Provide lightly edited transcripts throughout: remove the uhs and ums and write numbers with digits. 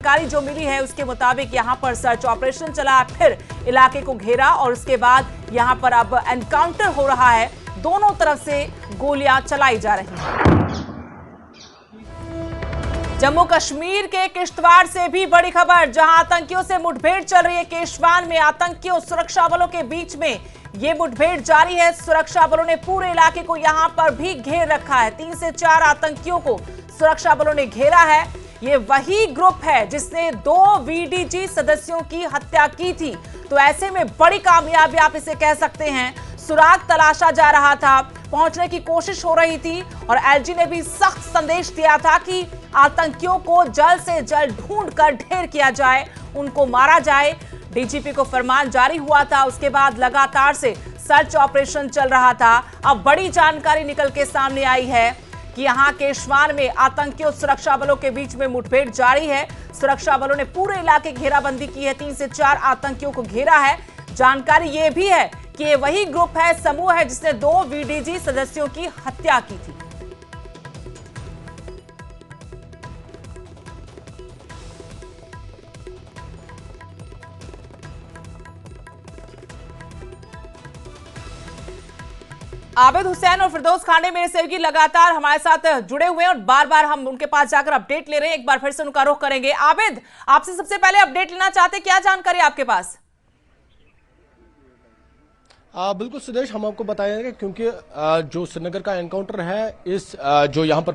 जानकारी जो मिली है उसके मुताबिक यहां पर सर्च ऑपरेशन चला, फिर इलाके को घेरा और उसके बाद यहां पर अब एनकाउंटर हो रहा है। दोनों तरफ से गोलियां चलाई जा रही हैं। जम्मू कश्मीर के किश्तवाड़ से भी बड़ी खबर, जहां आतंकियों से मुठभेड़ चल रही है। केशवान में आतंकियों सुरक्षा बलों के बीच में ये मुठभेड़ जारी है। सुरक्षा बलों ने पूरे इलाके को यहां पर भी घेर रखा है। 3 से 4 आतंकियों को सुरक्षा बलों ने घेरा है। ये वही ग्रुप है जिसने 2 वीडीजी सदस्यों की हत्या की थी। तो ऐसे में बड़ी कामयाबी आप इसे कह सकते हैं। सुराग तलाशा जा रहा था, पहुंचने की कोशिश हो रही थी और एलजी ने भी सख्त संदेश दिया था कि आतंकियों को जल्द से जल्द ढूंढकर ढेर किया जाए, उनको मारा जाए। डीजीपी को फरमान जारी हुआ था, उसके बाद लगातार से सर्च ऑपरेशन चल रहा था। अब बड़ी जानकारी निकल के सामने आई है कि यहां केशवान में आतंकियों सुरक्षा बलों के बीच में मुठभेड़ जारी है। सुरक्षा बलों ने पूरे इलाके की घेराबंदी की है, 3 से 4 आतंकियों को घेरा है। जानकारी यह भी है कि ये वही ग्रुप है, समूह है जिसने 2 वीडीजी सदस्यों की हत्या की थी। आबिद हुसैन और फिरदौस खांडे मेरे सहयोगी लगातार हमारे साथ जुड़े हुए हैं और बार बार हम उनके पास जाकर अपडेट ले रहे हैं। एक बार फिर से उनका रुख करेंगे। आबिद, आपसे सबसे पहले अपडेट लेना चाहते, क्या जानकारी आपके पास? बिल्कुल सुदेश, हम आपको बताएंगे क्योंकि जो श्रीनगर का एनकाउंटर है इस जो यहाँ पर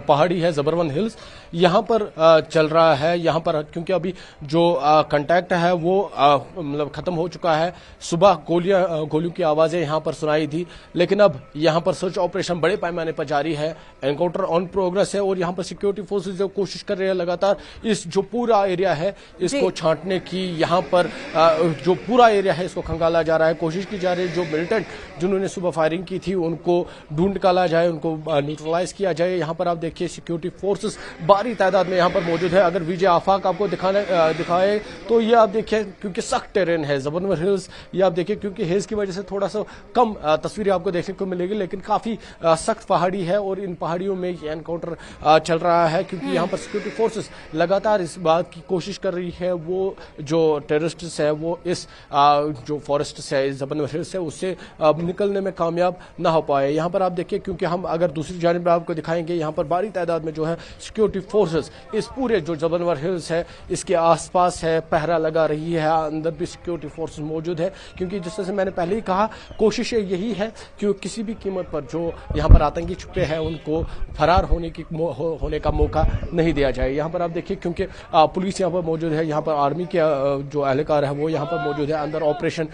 पहाड़ी है जबरवन हिल्स, यहाँ पर चल रहा है। यहाँ पर क्योंकि अभी जो कांटेक्ट है वो मतलब खत्म हो चुका है। सुबह गोलियों की आवाजें यहाँ पर सुनाई थी, लेकिन अब यहाँ पर सर्च ऑपरेशन बड़े पैमाने पर जारी है। एनकाउंटर ऑन प्रोग्रेस है और यहाँ पर सिक्योरिटी फोर्सेज जो कोशिश कर रहे हैं लगातार इस जो पूरा एरिया है इसको छांटने की। यहाँ पर जो पूरा एरिया है इसको खंगाला जा रहा है, कोशिश की जा रही है जो मिलिटेंट जिन्होंने सुबह फायरिंग की थी उनको ढूंढ निकाला जाए, उनको न्यूट्रलाइज किया जाए। यहाँ पर आप देखिए सिक्योरिटी फोर्सेस भारी तादाद में यहाँ पर मौजूद है। अगर विजय आफाक आपको दिखाए तो ये आप देखिए क्योंकि सख्त टेरेन है जबरवन हिल्स, ये आप देखिए क्योंकि हिल्स की वजह से थोड़ा सा कम तस्वीरें आपको देखने को मिलेगी, लेकिन काफी सख्त पहाड़ी है और इन पहाड़ियों में ये एनकाउंटर चल रहा है क्योंकि यहाँ पर सिक्योरिटी फोर्सेस लगातार इस बात की कोशिश कर रही है वो जो टेररिस्ट है वो इस जो फॉरेस्ट है जबरवन हिल्स है उससे निकलने में कामयाब ना हो पाए। यहाँ पर आप देखिए क्योंकि हम अगर दूसरी जानिब आपको दिखाएंगे यहाँ पर भारी तादाद में जो है सिक्योरिटी फोर्सेस इस पूरे जो जबरवन हिल्स है इसके आसपास है, पहरा लगा रही है। अंदर भी सिक्योरिटी फोर्सेस मौजूद है क्योंकि जिस तरह से मैंने पहले ही कहा कोशिश यही है कि किसी भी कीमत पर जो यहाँ पर आतंकी छुपे हैं उनको फरार होने का मौका नहीं दिया जाए। यहाँ पर आप देखिए क्योंकि पुलिस यहाँ पर मौजूद है, यहाँ पर आर्मी के जो एहलकार है वो यहाँ पर मौजूद है। अंदर ऑपरेशन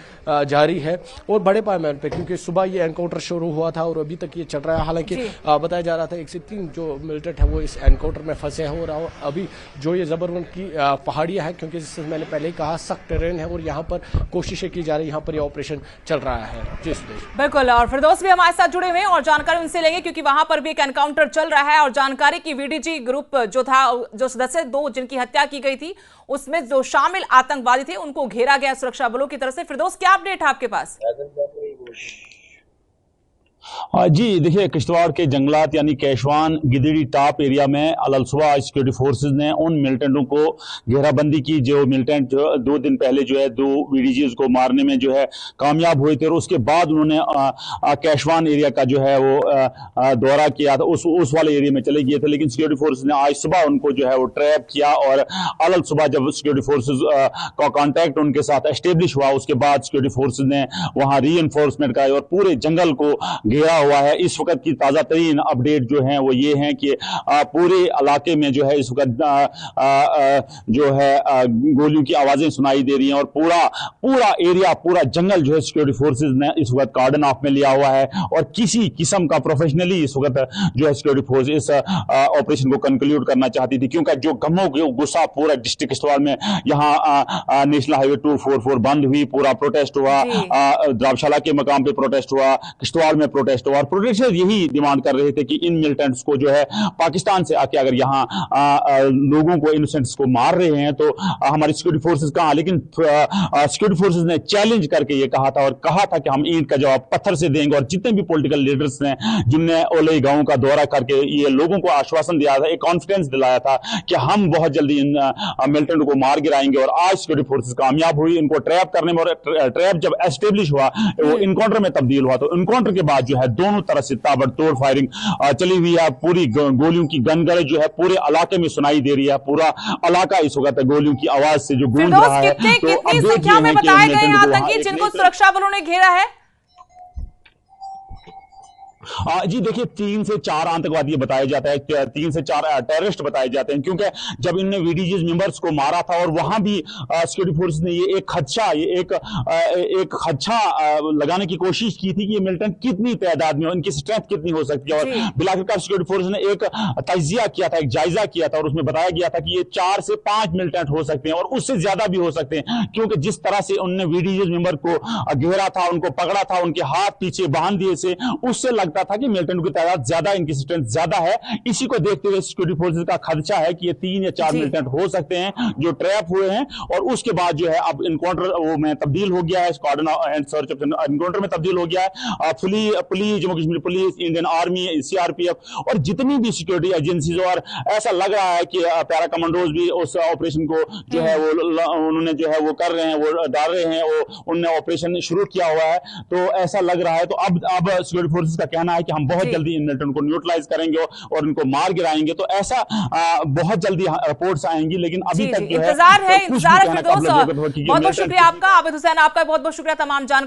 जारी है और बड़े पैमाने पे क्योंकि सुबह ये एनकाउंटर शुरू हुआ था और अभी तक ये चल रहा है। हालांकि बताया जा रहा था 1 से 3 जो मिलिटेंट है वो इस एनकाउंटर में फंसे हैं और अभी जो ये जबरवन की पहाड़ियां हैं क्योंकि जिससे मैंने पहले ही कहा सख्त टेरेन है और यहाँ पर कोशिशें की जा रही है, यहाँ पर ये ऑपरेशन चल रहा है। जी सुदेश। बिल्कुल, और फिरदौस भी हमारे साथ जुड़े हुए हैं और जानकारी उनसे लेंगे क्योंकि वहां पर भी एक एनकाउंटर चल रहा है और जानकारी की वीडीजी ग्रुप जो था, जो सदस्य 2 जिनकी हत्या की गई थी उसमें जो शामिल आतंकवादी थे उनको घेरा गया सुरक्षा बलों की तरफ से। फिरदौस, क्या अपडेट है आपके पास? जी देखिए, किश्तवाड़ के जंगलात यानी केशवान गिदड़ी टॉप एरिया में अल सुबह सिक्योरिटी फोर्सेज ने उन मिलिटेंटों को घेराबंदी की जो मिलिटेंट 2 दिन पहले जो है 2 वीडीजीज को मारने में जो है कामयाब हुए थे और उसके बाद उन्होंने केशवान एरिया का जो है वो दौरा किया था, उस वाले एरिया में चले गए थे। लेकिन सिक्योरिटी फोर्सेज ने आज सुबह उनको जो है वो ट्रैप किया और अल सुबह जब सिक्योरिटी फोर्सेज का कॉन्टैक्ट उनके साथ एस्टेब्लिश हुआ उसके बाद सिक्योरिटी फोर्सेज ने वहां री एनफोर्समेंट कराई और पूरे जंगल को घेरा हुआ है। इस वक्त की ताजा तरीन अपडेट जो है वो ये है कि पूरे इलाके में जो है इस वक्त जो है गोलियों की आवाजें सुनाई दे रही हैं और पूरा एरिया, पूरा जंगल जो है सिक्योरिटी फोर्सेज ने इस वक्त कार्डन ऑफ में लिया हुआ है और किसी किस्म का प्रोफेशनली इस वक्त जो है सिक्योरिटी फोर्स इस ऑपरेशन को कंक्लूड करना चाहती थी क्योंकि जो गमों गुस्सा पूरा डिस्ट्रिक्ट किश्तवाड़ में यहाँ नेशनल हाईवे 244 बंद हुई, पूरा प्रोटेस्ट हुआ, द्रावशाला के मकाम पे प्रोटेस्ट हुआ, किश्तवाड़ में प्रोटेस्ट हुआ और प्रोटेस्टर्स यही डिमांड कर रहे थे कि इन मिलिटेंट्स को जो है पाकिस्तान से आके अगर यहाँ लोगों को, इनोसेंट्स को मार रहे हैं तो हमारी सिक्योरिटी फोर्सेस कहाँ। लेकिन सिक्योरिटी फोर्सेस ने चैलेंज करके ये कहा था कि हम ईंट का जवाब पत्थर से देंगे। और जितने भी पॉलिटिकल लीडर्स ने जिनने ओलई गांव का दौरा करके ये लोगों को आश्वासन दिया था, एक कॉन्फिडेंस दिलाया था कि हम बहुत जल्दी इन मिलिटेंट को मार गिराएंगे, और आज सिक्योरिटी फोर्सेस कामयाब हुई इनको ट्रैप करने में। और ट्रैप जब एस्टेब्लिश हुआ वो इनकाउंटर में तब्दील हुआ, तो इनकाउंटर के बाद जो है दोनों तरफ से ताबड़तोड़ फायरिंग चली हुई है। पूरी गोलियों की गनगड़े जो है पूरे इलाके में सुनाई दे रही है। पूरा इलाका इस वक्त गोलियों की आवाज से जो गूंज रहा है। कितनी संख्या में बताए गए आतंकी जिनको सुरक्षा बलों ने घेरा है? जी देखिए, 3 से 4 आतंकवादी बताए जाते हैं, 3 से 4 टेररिस्ट बताए जाते हैं, क्योंकि जब इनने वीडीजी मेंबर्स को मारा था और वहां भी सिक्योरिटी फोर्स ने ये एक खदशा लगाने की कोशिश की थी कि ये मिलिटेंट कितनी तादाद में, इनकी स्ट्रेंथ कितनी हो सकती है। और बिलाकर सिक्योरिटी फोर्स ने एक तजिया किया था, एक जायजा किया था, और उसमें बताया गया था कि ये 4 से 5 मिलिटेंट हो सकते हैं और उससे ज्यादा भी हो सकते हैं, क्योंकि जिस तरह से उनने वीडीजी मेंबर को घेरा था, उनको पकड़ा था, उनके हाथ पीछे बांध दिए से उससे लगता था कि मिलिटेंट की तादाद ज्यादा, इनकी स्ट्रेंथ ज्यादा है। इसी को देखते हुए सिक्योरिटी फोर्सेस का खदशा है कि ये 3 या 4 मिलिटेंट हो सकते हैं जो ट्रैप हुए हैं। और उसके बाद जो है अब इनकाउंटर में तब्दील हो गया है, स्क्वाड्रन एंड सर्च इनकाउंटर में तब्दील हो गया है। Police, Jammu Kashmir police, Indian army, CRPF और जितनी भी सिक्योरिटी एजेंसीज, और ऐसा लग रहा है कि पैरा कमांडोज भी उस ऑपरेशन को जो है वो उन्होंने जो है वो कर रहे हैं, वो डाल रहे हैं, वो उन्होंने ऑपरेशन शुरू किया हुआ है। तो ऐसा लग रहा है। तो अब सिक्योरिटी फोर्सेस का कहना है कि हम बहुत जल्दी इन मिलिटेंट को न्यूट्रलाइज करेंगे और उनको मार गिराएंगे। तो ऐसा बहुत जल्दी रिपोर्ट्स आएंगी, लेकिन अभी तक जो है इंतजार है फिरदौस। बहुत बहुत शुक्रिया आपका, आबिद हुसैन, आपका बहुत बहुत शुक्रिया तमाम जानकारी